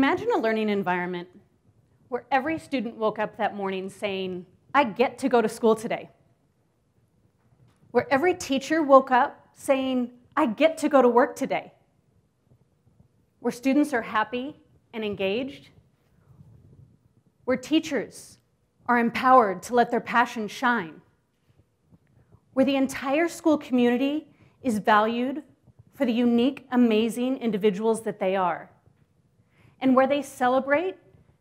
Imagine a learning environment where every student woke up that morning saying, I get to go to school today. Where every teacher woke up saying, I get to go to work today. Where students are happy and engaged. Where teachers are empowered to let their passion shine. Where the entire school community is valued for the unique, amazing individuals that they are. And where they celebrate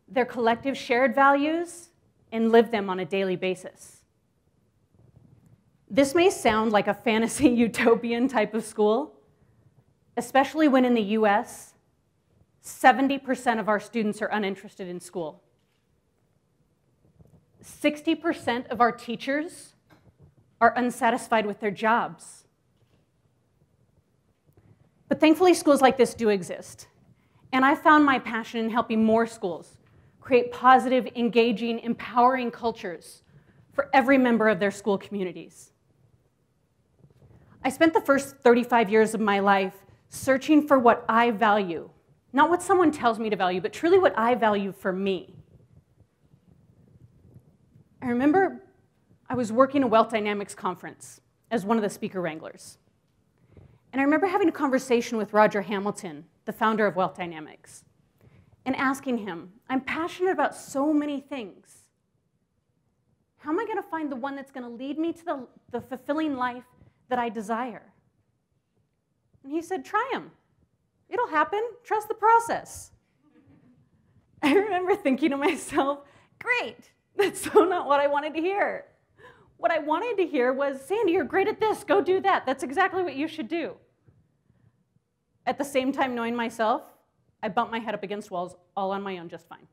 their collective shared values and live them on a daily basis. This may sound like a fantasy utopian type of school, especially when in the US, 70% of our students are uninterested in school. 60% of our teachers are unsatisfied with their jobs. But thankfully, schools like this do exist. And I found my passion in helping more schools create positive, engaging, empowering cultures for every member of their school communities. I spent the first 35 years of my life searching for what I value, not what someone tells me to value, but truly what I value for me. I remember I was working a Wealth Dynamics conference as one of the speaker wranglers. And I remember having a conversation with Roger Hamilton, the founder of Wealth Dynamics, and asking him, I'm passionate about so many things. How am I going to find the one that's going to lead me to the fulfilling life that I desire? And he said, try them. It'll happen. Trust the process. I remember thinking to myself, great, that's so not what I wanted to hear. What I wanted to hear was, Sandi, you're great at this. Go do that. That's exactly what you should do. At the same time, knowing myself, I bumped my head up against walls all on my own just fine.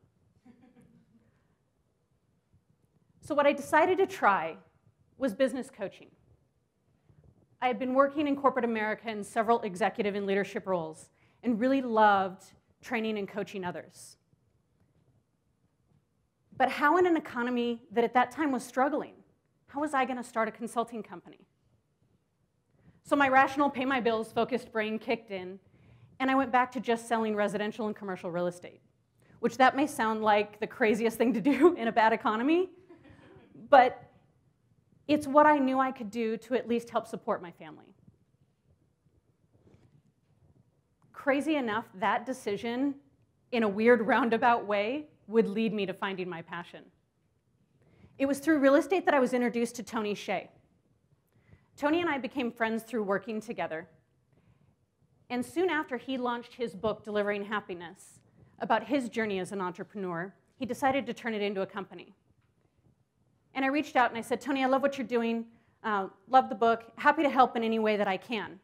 So what I decided to try was business coaching. I had been working in corporate America in several executive and leadership roles and really loved training and coaching others. But how in an economy that at that time was struggling, how was I going to start a consulting company? So my rational, pay my bills focused brain kicked in, and I went back to just selling residential and commercial real estate, which that may sound like the craziest thing to do in a bad economy, but it's what I knew I could do to at least help support my family. Crazy enough, that decision, in a weird roundabout way, would lead me to finding my passion. It was through real estate that I was introduced to Tony Hsieh. Tony and I became friends through working together. And soon after he launched his book, Delivering Happiness, about his journey as an entrepreneur, he decided to turn it into a company. And I reached out and I said, Tony, I love what you're doing, love the book, happy to help in any way that I can.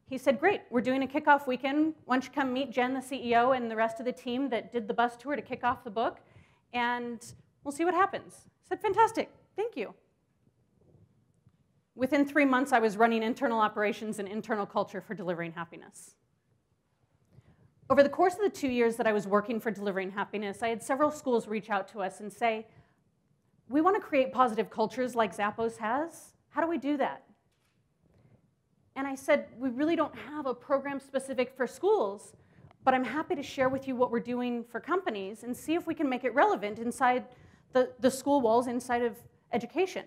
He said, great, we're doing a kickoff weekend. Why don't you come meet Jen, the CEO, and the rest of the team that did the bus tour to kick off the book, and we'll see what happens. I said, fantastic, thank you. Within 3 months, I was running internal operations and internal culture for Delivering Happiness. Over the course of the 2 years that I was working for Delivering Happiness, I had several schools reach out to us and say, we want to create positive cultures like Zappos has. How do we do that? And I said, we really don't have a program specific for schools, but I'm happy to share with you what we're doing for companies and see if we can make it relevant inside the school walls, inside of education.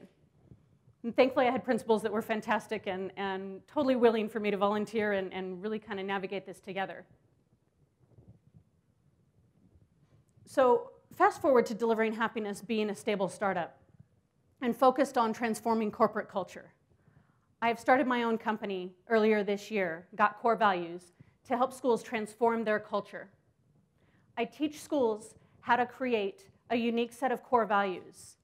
And thankfully, I had principals that were fantastic and totally willing for me to volunteer and really kind of navigate this together. So fast forward to Delivering Happiness being a stable startup and focused on transforming corporate culture. I've started my own company earlier this year, Got Core Values, to help schools transform their culture. I teach schools how to create a unique set of core values.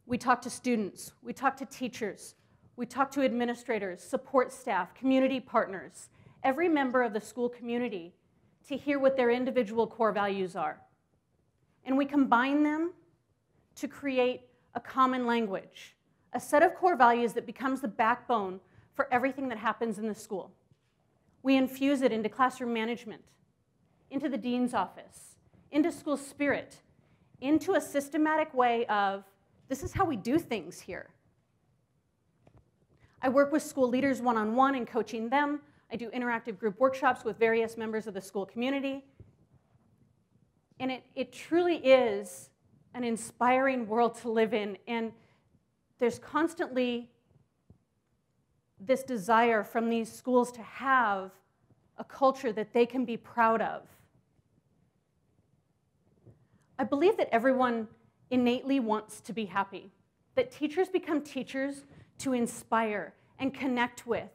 We talk to students, we talk to teachers, we talk to administrators, support staff, community partners, every member of the school community to hear what their individual core values are. And we combine them to create a common language, a set of core values that becomes the backbone for everything that happens in the school. We infuse it into classroom management, into the dean's office, into school spirit, into a systematic way of, this is how we do things here. I work with school leaders one-on-one in coaching them. I do interactive group workshops with various members of the school community. And it truly is an inspiring world to live in. And there's constantly this desire from these schools to have a culture that they can be proud of. I believe that everyone innately wants to be happy, that teachers become teachers to inspire and connect with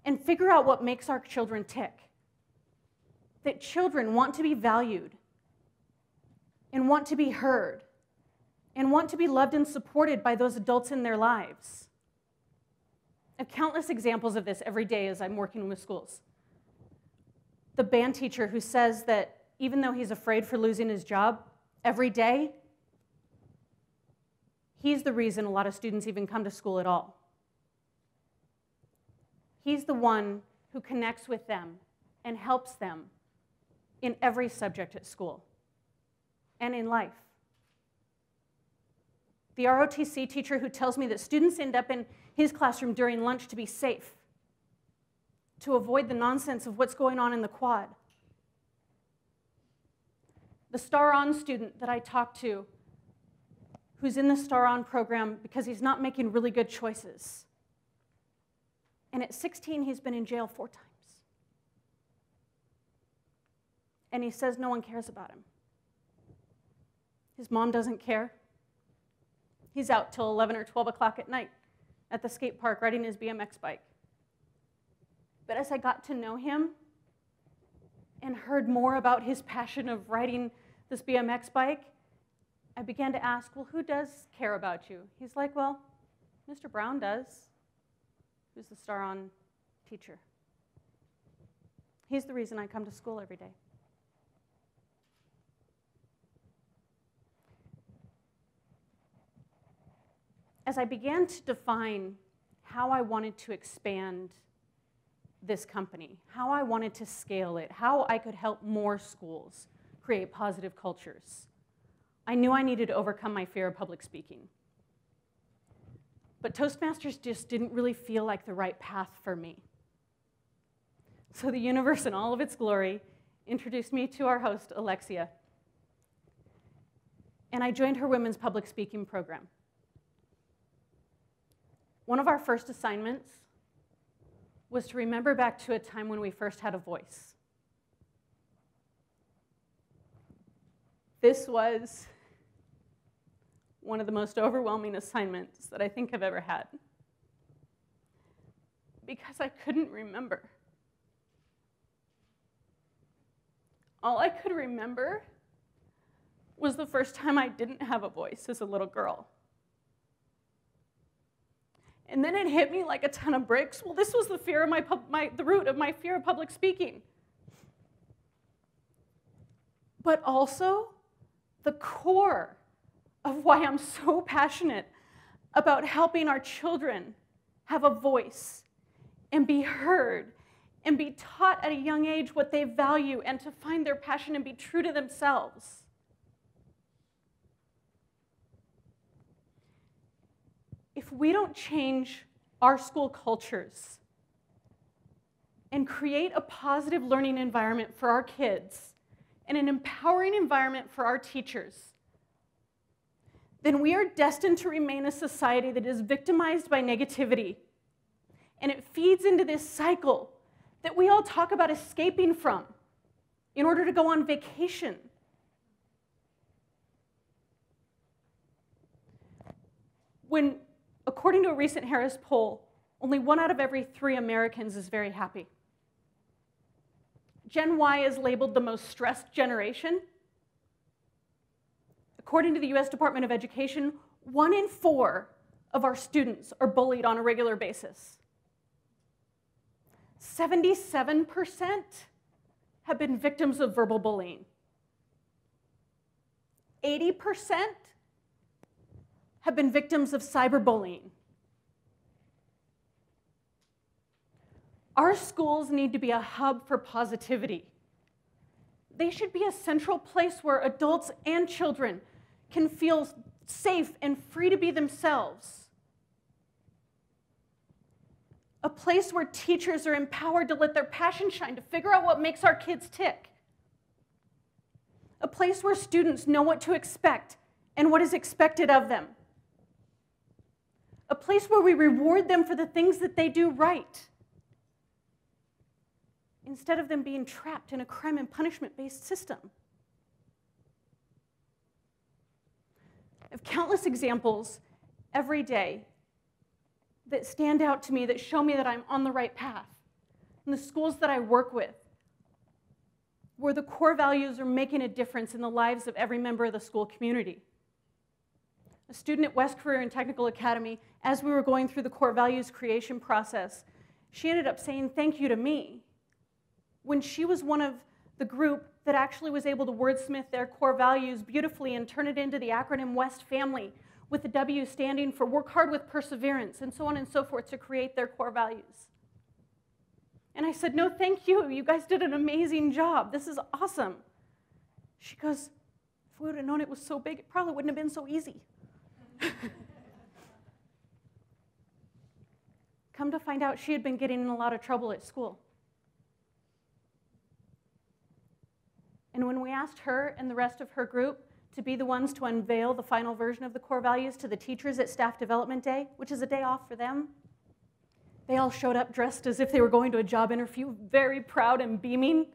and figure out what makes our children tick, that children want to be valued and want to be heard and want to be loved and supported by those adults in their lives. I have countless examples of this every day as I'm working with schools. The band teacher who says that even though he's afraid for losing his job every day, he's the reason a lot of students even come to school at all. He's the one who connects with them and helps them in every subject at school and in life. The ROTC teacher who tells me that students end up in his classroom during lunch to be safe, to avoid the nonsense of what's going on in the quad. The Star On student that I talked to, who's in the Star On program because he's not making really good choices. And at 16, he's been in jail 4 times. And he says no one cares about him. His mom doesn't care. He's out till 11 or 12 o'clock at night at the skate park riding his BMX bike. But as I got to know him and heard more about his passion of riding this BMX bike, I began to ask, well, who does care about you? He's like, well, Mr. Brown does, who's the Star On teacher. He's the reason I come to school every day. As I began to define how I wanted to expand this company, how I wanted to scale it, how I could help more schools create positive cultures, I knew I needed to overcome my fear of public speaking. But Toastmasters just didn't really feel like the right path for me. So the universe in all of its glory introduced me to our host, Alexia. And I joined her women's public speaking program. One of our first assignments was to remember back to a time when we first had a voice. This was one of the most overwhelming assignments that I think I've ever had, because I couldn't remember. All I could remember was the first time I didn't have a voice as a little girl. And then it hit me like a ton of bricks. Well, this was the fear of the root of my fear of public speaking. But also the core of why I'm so passionate about helping our children have a voice and be heard and be taught at a young age what they value and to find their passion and be true to themselves. If we don't change our school cultures and create a positive learning environment for our kids and an empowering environment for our teachers, then we are destined to remain a society that is victimized by negativity. And it feeds into this cycle that we all talk about escaping from in order to go on vacation. When, according to a recent Harris poll, only 1 out of every 3 Americans is very happy. Gen Y is labeled the most stressed generation. According to the US Department of Education, 1 in 4 of our students are bullied on a regular basis. 77% have been victims of verbal bullying. 80% have been victims of cyberbullying. Our schools need to be a hub for positivity. They should be a central place where adults and children can feel safe and free to be themselves. A place where teachers are empowered to let their passion shine, to figure out what makes our kids tick. A place where students know what to expect and what is expected of them. A place where we reward them for the things that they do right, instead of them being trapped in a crime and punishment-based system. I have countless examples every day that stand out to me, that show me that I'm on the right path. In the schools that I work with, where the core values are making a difference in the lives of every member of the school community. A student at West Career and Technical Academy, as we were going through the core values creation process, she ended up saying thank you to me when she was one of the group that actually was able to wordsmith their core values beautifully and turn it into the acronym WEST family, with the W standing for work hard with perseverance, and so on and so forth, to create their core values. And I said, no, thank you. You guys did an amazing job. This is awesome. She goes, if we would have known it was so big, it probably wouldn't have been so easy. Come to find out, she had been getting in a lot of trouble at school. And when we asked her and the rest of her group to be the ones to unveil the final version of the core values to the teachers at Staff Development Day, which is a day off for them, they all showed up dressed as if they were going to a job interview, very proud and beaming.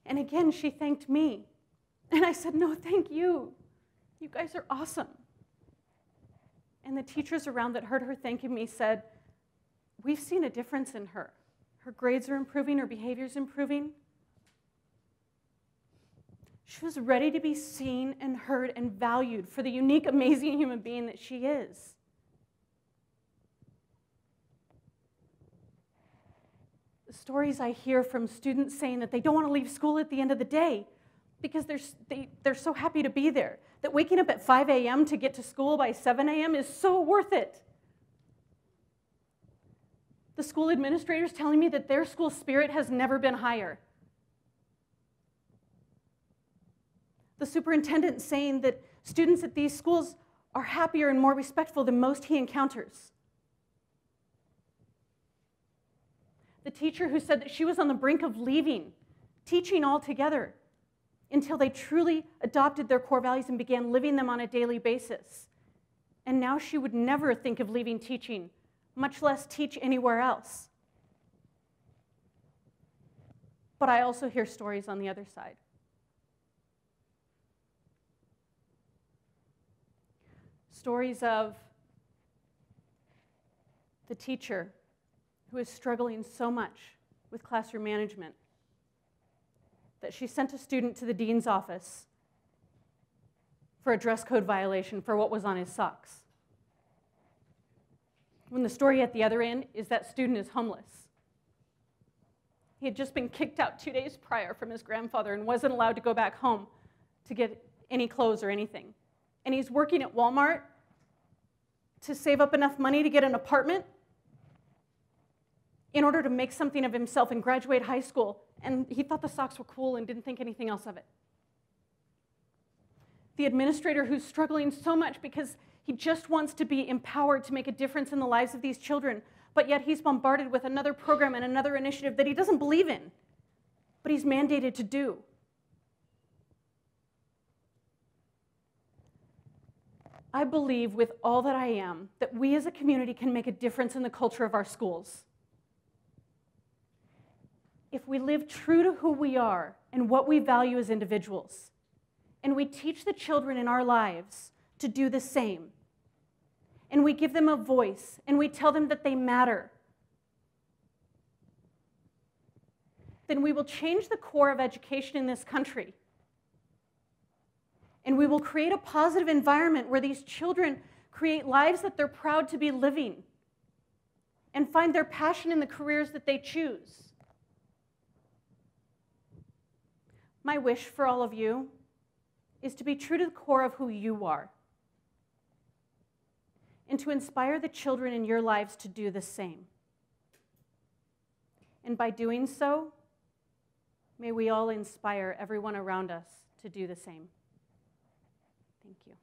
And again, she thanked me. And I said, no, thank you. You guys are awesome. And the teachers around that heard her thanking me said, we've seen a difference in her. Her grades are improving, her behavior's improving. She was ready to be seen and heard and valued for the unique, amazing human being that she is. The stories I hear from students saying that they don't want to leave school at the end of the day because they're so happy to be there, that waking up at 5 a.m. to get to school by 7 a.m. is so worth it. The school administrators telling me that their school spirit has never been higher. The superintendent saying that students at these schools are happier and more respectful than most he encounters. The teacher who said that she was on the brink of leaving teaching altogether until they truly adopted their core values and began living them on a daily basis. And now she would never think of leaving teaching, much less teach anywhere else. But I also hear stories on the other side. Stories of the teacher who is struggling so much with classroom management that she sent a student to the dean's office for a dress code violation for what was on his socks. When the story at the other end is that student is homeless. He had just been kicked out 2 days prior from his grandfather and wasn't allowed to go back home to get any clothes or anything. And he's working at Walmart to save up enough money to get an apartment in order to make something of himself and graduate high school. And he thought the socks were cool and didn't think anything else of it. The administrator who's struggling so much because he just wants to be empowered to make a difference in the lives of these children, but yet he's bombarded with another program and another initiative that he doesn't believe in, but he's mandated to do. I believe with all that I am that we as a community can make a difference in the culture of our schools. If we live true to who we are and what we value as individuals, and we teach the children in our lives to do the same, and we give them a voice, and we tell them that they matter, then we will change the core of education in this country. And we will create a positive environment where these children create lives that they're proud to be living and find their passion in the careers that they choose. My wish for all of you is to be true to the core of who you are and to inspire the children in your lives to do the same. And by doing so, may we all inspire everyone around us to do the same. Thank you.